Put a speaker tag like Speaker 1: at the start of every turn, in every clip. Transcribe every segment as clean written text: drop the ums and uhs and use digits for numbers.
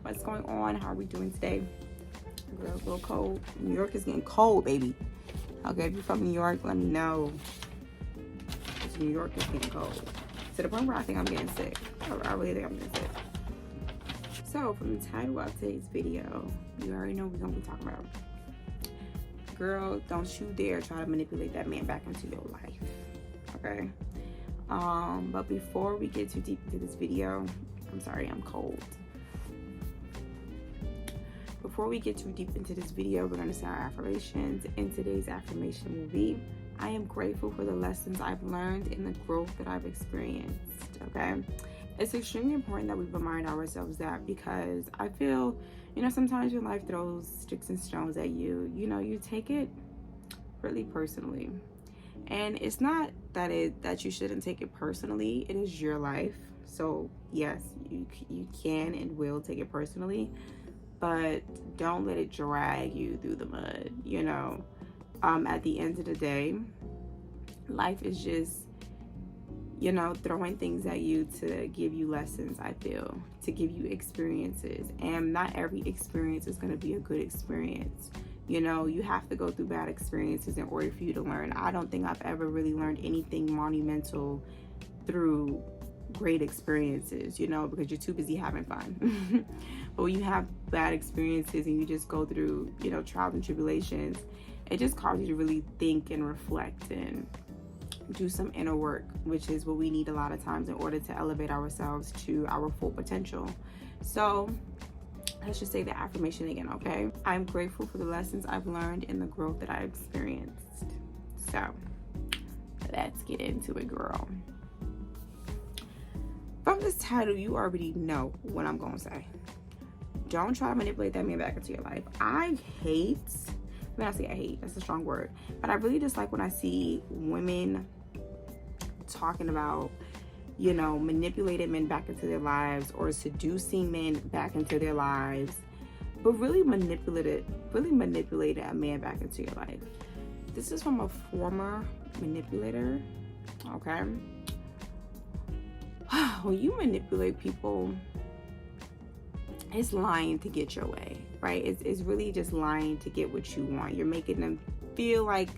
Speaker 1: What's going on? How are we doing today? Girl, it's a little cold. New York is getting cold, baby. Okay, if you're from New York, let me know. Because New York is getting cold. To the point where I think I'm getting sick. I really think I'm getting sick. So, from the title of today's video, you already know what we're going to be talking about. Girl, don't you dare try to manipulate that man back into your life. Okay? But before we get too deep into this video, I'm sorry, I'm cold. Before we get too deep into this video, we're going to say our affirmations. And today's affirmation will be, I am grateful for the lessons I've learned and the growth that I've experienced. Okay? It's extremely important that we remind ourselves that, because I feel, sometimes your life throws sticks and stones at you. You take it really personally. And it's not that you shouldn't take it personally. It is your life. So yes, you can and will take it personally, but don't let it drag you through the mud. At the end of the day, life is just, throwing things at you to give you lessons, I feel, to give you experiences. And not every experience is going to be a good experience. You have to go through bad experiences in order for you to learn. I don't think I've ever really learned anything monumental through great experiences, because you're too busy having fun. But when you have bad experiences and you just go through, trials and tribulations, it just causes you to really think and reflect and do some inner work, which is what we need a lot of times in order to elevate ourselves to our full potential. So let's just say the affirmation again, okay? I'm grateful for the lessons I've learned and the growth that I've experienced. So let's get into it, girl. From this title, you already know what I'm going to say. Don't try to manipulate that man back into your life. I hate, when I say I hate, that's a strong word, but I really dislike when I see women talking about, manipulating men back into their lives or seducing men back into their lives, but really manipulated a man back into your life. This is from a former manipulator, okay? When you manipulate people, it's lying to get your way, right? It's really just lying to get what you want. You're making them feel like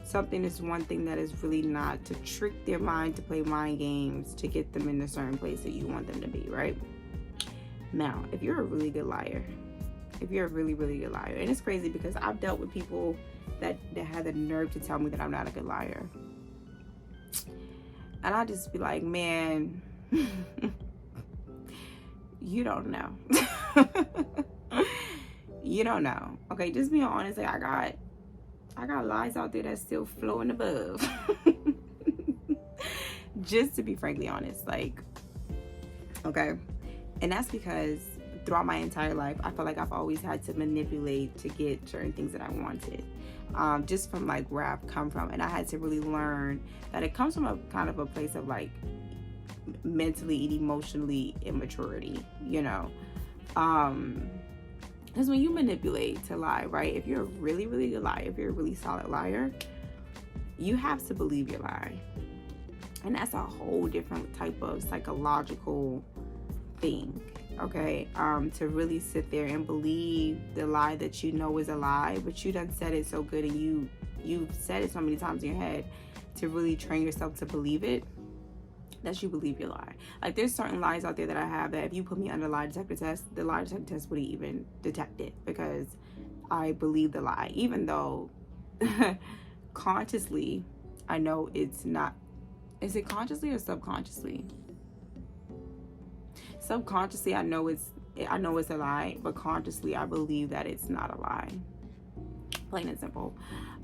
Speaker 1: something is one thing that is really not, to trick their mind, to play mind games, to get them in a certain place that you want them to be, right? Now, if you're a really good liar, and it's crazy because I've dealt with people that had the nerve to tell me that I'm not a good liar. And I just be like, man, you don't know. You don't know. Okay, just being honest, like I got lies out there that's still floating above. Just to be frankly honest, okay. And that's because throughout my entire life, I feel like I've always had to manipulate to get certain things that I wanted. Just from where I've come from. And I had to really learn that it comes from a kind of a place of mentally and emotionally immaturity, because when you manipulate to lie, right, if you're a really, really good liar, if you're a really solid liar, you have to believe your lie. And that's a whole different type of psychological thing, okay? To really sit there and believe the lie that you know is a lie, but you done said it so good and you've said it so many times in your head to really train yourself to believe it, that you believe your lie. There's certain lies out there that I have that if you put me under lie detector test, the lie detector test wouldn't even detect it, because I believe the lie, even though consciously I know it's not. Is it consciously or subconsciously? Subconsciously I know it's a lie, but consciously I believe that it's not a lie. Plain and simple.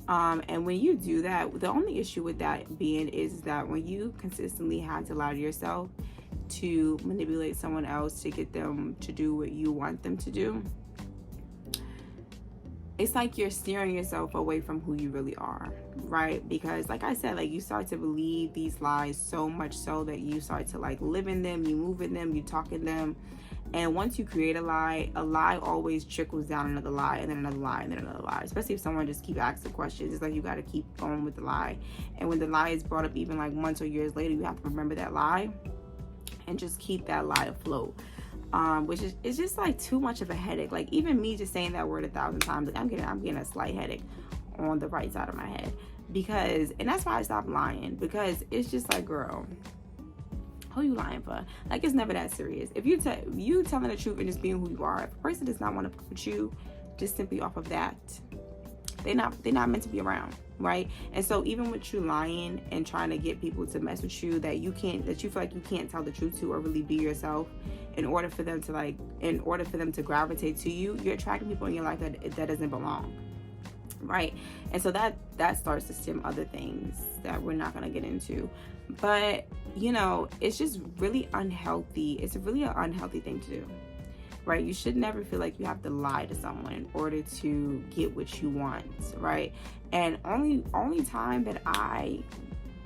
Speaker 1: And when you do that, the only issue with that being is that when you consistently have to lie to yourself to manipulate someone else to get them to do what you want them to do, it's like you're steering yourself away from who you really are, right? Because like I said, you start to believe these lies so much so that you start to live in them, you move in them, you talk in them. And once you create a lie always trickles down another lie, and then another lie, and then another lie. Especially if someone just keep asking questions, it's like you got to keep going with the lie. And when the lie is brought up even months or years later, you have to remember that lie and just keep that lie afloat. which is, it's just like too much of a headache. Like even me just saying that word 1,000 times, like I'm getting a slight headache on the right side of my head, because, and that's why I stopped lying, because it's just like, girl, who you lying for? Like, it's never that serious. If you telling the truth and just being who you are, if a person does not want to put you just simply off of that, they're not meant to be around, right? And so even with you lying and trying to get people to mess with you that you feel like you can't tell the truth to or really be yourself, in order for them to gravitate to you, you're attracting people in your life that doesn't belong, right? And so that starts to stem other things that we're not going to get into. But you know, it's just really unhealthy. It's really an unhealthy thing to do, right? You should never feel like you have to lie to someone in order to get what you want, right? And only time that I,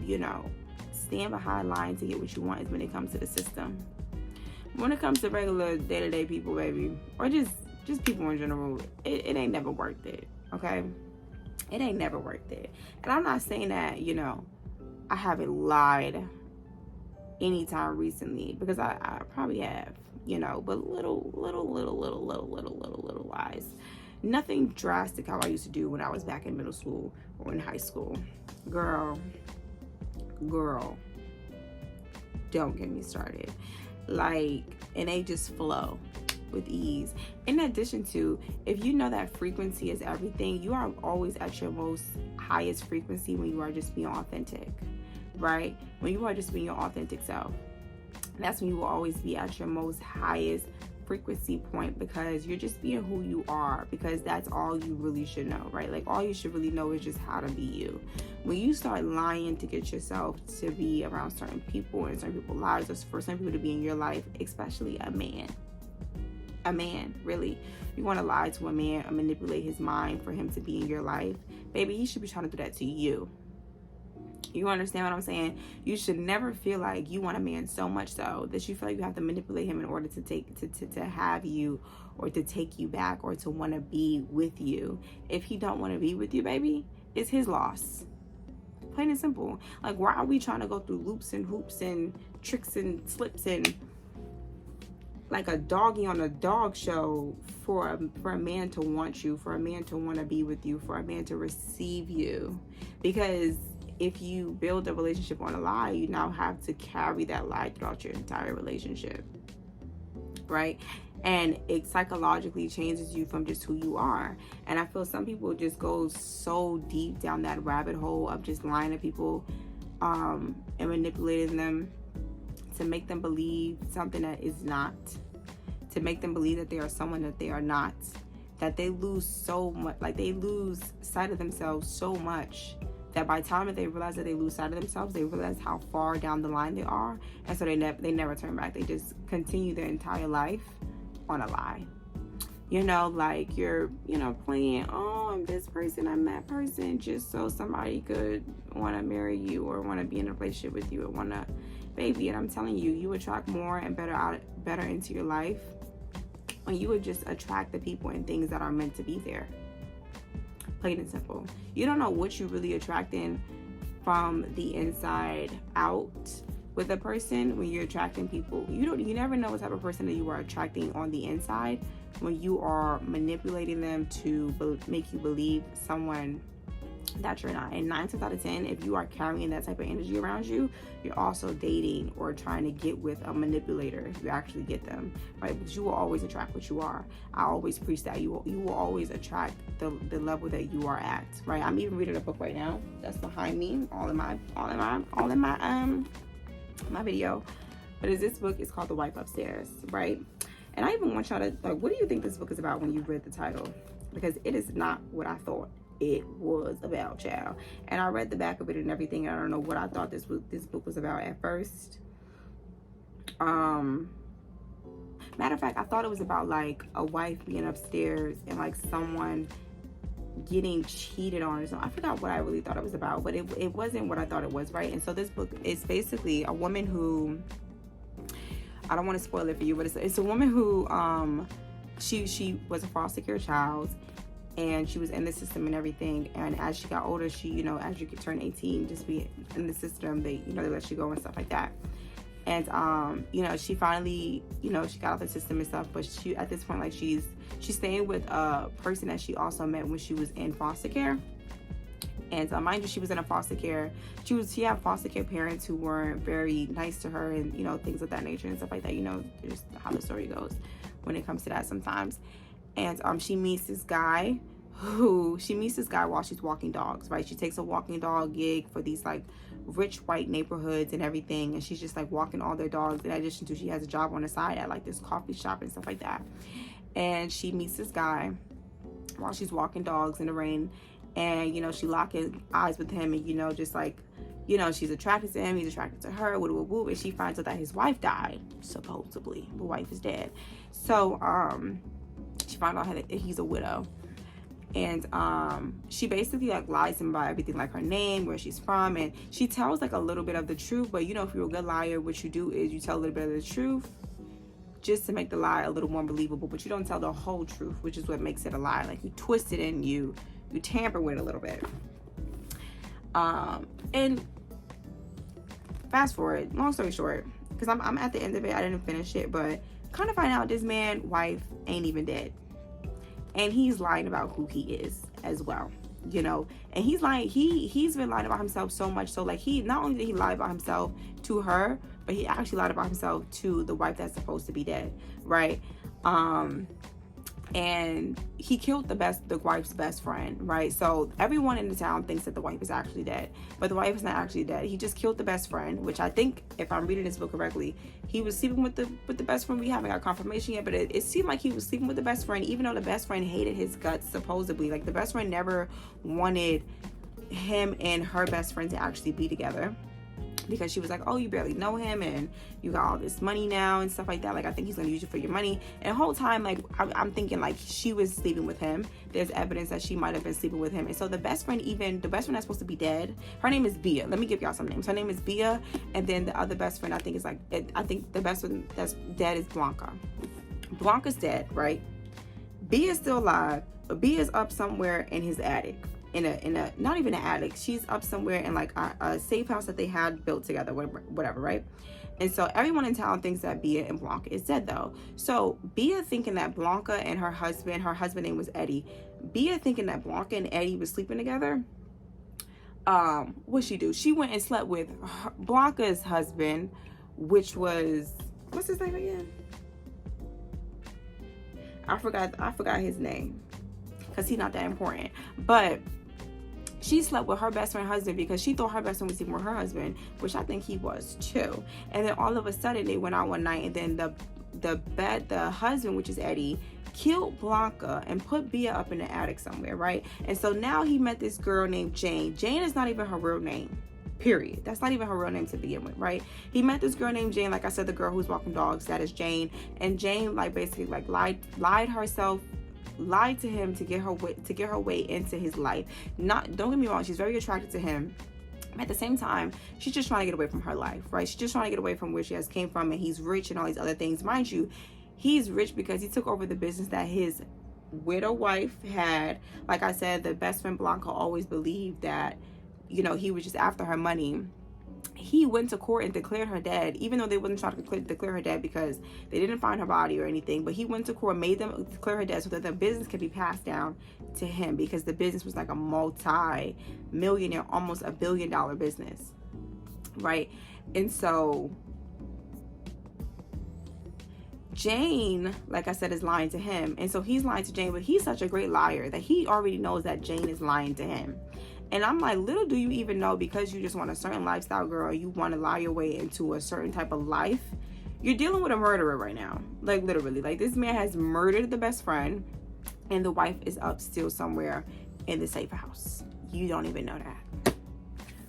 Speaker 1: you know, stand behind lying to get what you want is when it comes to the system. When it comes to regular day-to-day people, baby, or just people in general, it ain't never worth it, okay? It ain't never worth it. And I'm not saying that, you know, I haven't lied anytime recently, because I probably have, you know, but little lies. Nothing drastic how I used to do when I was back in middle school or in high school. Girl, don't get me started. Like, and they just flow with ease. In addition to, if you know that frequency is everything, you are always at your most highest frequency when you are just being authentic, right? When you are just being your authentic self, that's when you will always be at your most highest frequency point, because you're just being who you are, because that's all you really should know, right? Like, all you should really know is just how to be you. When you start lying to get yourself to be around certain people and certain people's lives, or for some people to be in your life, especially a man, really, you want to lie to a man and manipulate his mind for him to be in your life, baby, he should be trying to do that to you. You understand what I'm saying? You should never feel like you want a man so much so that you feel like you have to manipulate him in order to have you, or to take you back, or to want to be with you. If he don't want to be with you, baby, it's his loss. Plain and simple. Like, why are we trying to go through loops and hoops and tricks and slips and like a doggy on a dog show for a man to want you, for a man to want to be with you, for a man to receive you? Because if you build a relationship on a lie, you now have to carry that lie throughout your entire relationship, right? And it psychologically changes you from just who you are. And I feel some people just go so deep down that rabbit hole of just lying to people and manipulating them to make them believe something that is not, to make them believe that they are someone that they are not, that they lose so much, like they lose sight of themselves so much, that by the time that they realize that they lose sight of themselves, they realize how far down the line they are, and so they never turn back. They just continue their entire life on a lie. You know, like you're, you know, playing, oh, I'm this person, I'm that person, just so somebody could want to marry you or want to be in a relationship with you or want to, baby. And I'm telling you, you attract more and better into your life when you would just attract the people and things that are meant to be there. Plain and simple. You don't know what you're really attracting from the inside out with a person when you're attracting people. You never know what type of person that you are attracting on the inside when you are manipulating them to make you believe someone that you're not. And 9 times out of 10, if you are carrying that type of energy around you, you're also dating or trying to get with a manipulator. If you actually get them, right? Because you will always attract what you are. I always preach that you will always attract the level that you are at, right? I'm even reading a book right now that's behind me, all in my my video. But this book is called The Wife Upstairs, right? And I even want y'all to, like, what do you think this book is about when you read the title? Because it is not what I thought it was about, child. And I read the back of it and everything, and I don't know what I thought this book was about at first. Matter of fact, I thought it was about like a wife being upstairs and like someone getting cheated on or something. I forgot what I really thought it was about, but it wasn't what I thought it was, right? And so this book is basically a woman who, I don't want to spoil it for you, but it's a woman who she was a foster care child, and she was in the system and everything. And as she got older, she, you know, as you could turn 18, just be in the system, they, you know, they let you go and stuff like that. And you know, she finally, you know, she got out the system and stuff, but she, at this point, like, she's staying with a person that she also met when she was in foster care. And mind you, she was in a foster care. She had foster care parents who weren't very nice to her, and, you know, things of that nature and stuff like that. You know, just how the story goes when it comes to that sometimes. And she meets this guy while she's walking dogs, right? She takes a walking dog gig for these, like, rich white neighborhoods and everything, and she's just, like, walking all their dogs, in addition to she has a job on the side at, like, this coffee shop and stuff like that. And she meets this guy while she's walking dogs in the rain, and, you know, she locks eyes with him, and, you know, just, like, you know, she's attracted to him, he's attracted to her, woo, woo, woo, and she finds out that his wife died, supposedly. The wife is dead. So she found out that he's a widow. And she basically, like, lies to him about everything, like her name, where she's from, and she tells, like, a little bit of the truth. But, you know, if you're a good liar, what you do is you tell a little bit of the truth just to make the lie a little more believable, but you don't tell the whole truth, which is what makes it a lie. Like, you twist it and you tamper with it a little bit. And fast forward, long story short, because I'm at the end of it, I didn't finish it, but kind of find out this man's wife ain't even dead. And he's lying about who he is as well, you know. And he's lying, he's been lying about himself so much so, like, he not only did he lie about himself to her, but he actually lied about himself to the wife that's supposed to be dead, right? And he killed the wife's best friend, right? So everyone in the town thinks that the wife is actually dead, but the wife is not actually dead. He just killed the best friend, which I think, if I'm reading this book correctly, he was sleeping with the best friend. We haven't got confirmation yet, but it seemed like he was sleeping with the best friend, even though the best friend hated his guts, supposedly. Like, the best friend never wanted him and her best friend to actually be together, because she was like, oh, you barely know him, and you got all this money now and stuff like that. Like, I think he's gonna use you for your money. And the whole time, like, I'm thinking, like, she was sleeping with him. There's evidence that she might have been sleeping with him. And so the best friend that's supposed to be dead, her name is Bia. Let me give y'all some names. Her name is Bia, and then the other best friend, I think the best one that's dead is Blanca. Blanca's dead, right? Bia's still alive, but Bia's up somewhere in his attic. In a not even an attic, she's up somewhere in, like, a safe house that they had built together, whatever, right? And so everyone in town thinks that Bia and Blanca is dead, though. So Bia thinking that Blanca and her husband name was Eddie, Bia thinking that Blanca and Eddie was sleeping together, what'd she do? She went and slept with Blanca's husband, which was, what's his name again? I forgot his name, because he's not that important. But she slept with her best friend's husband because she thought her best friend was sleeping with her husband, which I think he was too. And then all of a sudden they went out one night, and then the husband, which is Eddie, killed Blanca and put Bia up in the attic somewhere, right? And so now he met this girl named Jane. Jane is not even her real name, period. That's not even her real name to begin with, right? He met this girl named Jane, like I said, the girl who's walking dogs, that is Jane. And Jane, like, basically, like, lied to him to get her way into his life. Don't get me wrong, she's very attracted to him. At the same time, she's just trying to get away from her life, right? She's just trying to get away from where she came from, and he's rich and all these other things. Mind you, he's rich because he took over the business that his widow wife had. Like I said, the best friend Blanca always believed that, you know, he was just after her money. He went to court and declared her dead, even though they wasn't trying to declare her dead because they didn't find her body or anything. But he went to court, made them declare her dead so that the business could be passed down to him, because the business was like a multi-millionaire, almost $1 billion business, right? And so Jane, like I said, is lying to him. And so he's lying to Jane, but he's such a great liar that he already knows that Jane is lying to him. And I'm like, little do you even know, because you just want a certain lifestyle, girl, you want to lie your way into a certain type of life, you're dealing with a murderer right now. Like, literally, like, this man has murdered the best friend, and the wife is up still somewhere in the safe house. You don't even know that.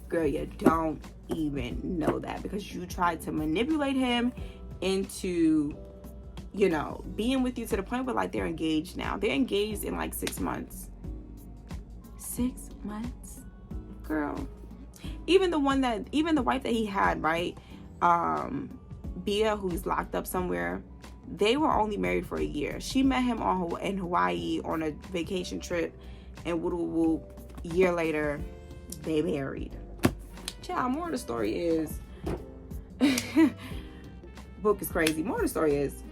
Speaker 1: Girl, you don't even know that, because you tried to manipulate him into, you know, being with you to the point where, like, they're engaged now. They're engaged in, like, 6 months. 6 months? Girl. Even the wife that he had, right? Bia, who's locked up somewhere, they were only married for a year. She met him in Hawaii on a vacation trip, and woo, year later, they married. Child, more of the story is book is crazy. More of the story is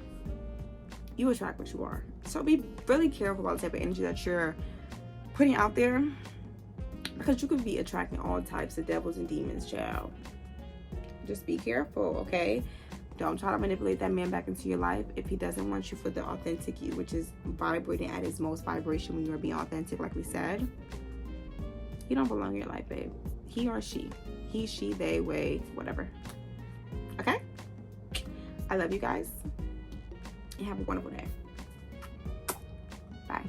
Speaker 1: you attract what you are. So be really careful about the type of energy that you're putting out there, because you could be attracting all types of devils and demons, child. Just be careful, okay? Don't try to manipulate that man back into your life if he doesn't want you for the authentic you, which is vibrating at its most vibration when you're being authentic, like we said. He don't belong in your life, babe. He or she. He, she, they, way, whatever. Okay? I love you guys. And have a wonderful day. Bye.